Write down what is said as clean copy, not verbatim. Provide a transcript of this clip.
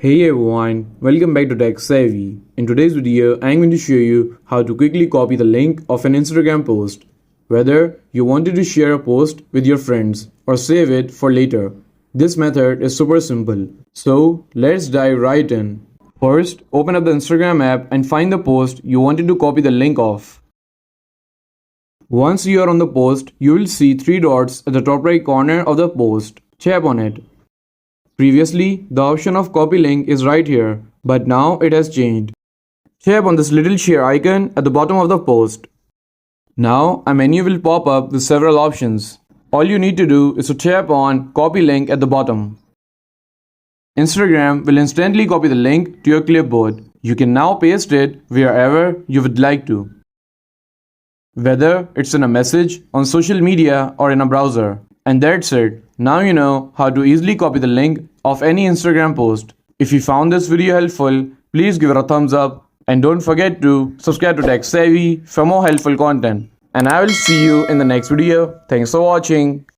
Hey everyone, welcome back to Tech Savvy. In today's video, I'm going to show you how to quickly copy the link of an Instagram post. Whether you wanted to share a post with your friends or save it for later, this method is super simple. So let's dive right in. First, open up the Instagram app and find the post you wanted to copy the link of. Once you are on the post, you will see three dots at the top right corner of the post. Tap on it. Previously, the option of copy link is right here, but now it has changed. Tap on this little share icon at the bottom of the post. Now a menu will pop up with several options. All you need to do is to tap on copy link at the bottom. Instagram will instantly copy the link to your clipboard. You can now paste it wherever you would like to. Whether it's in a message, on social media, or in a browser. And that's it. Now you know how to easily copy the link of any Instagram post. If you found this video helpful, please give it a thumbs up and don't forget to subscribe to Tech Savvy for more helpful content. And I will see you in the next video. Thanks for watching.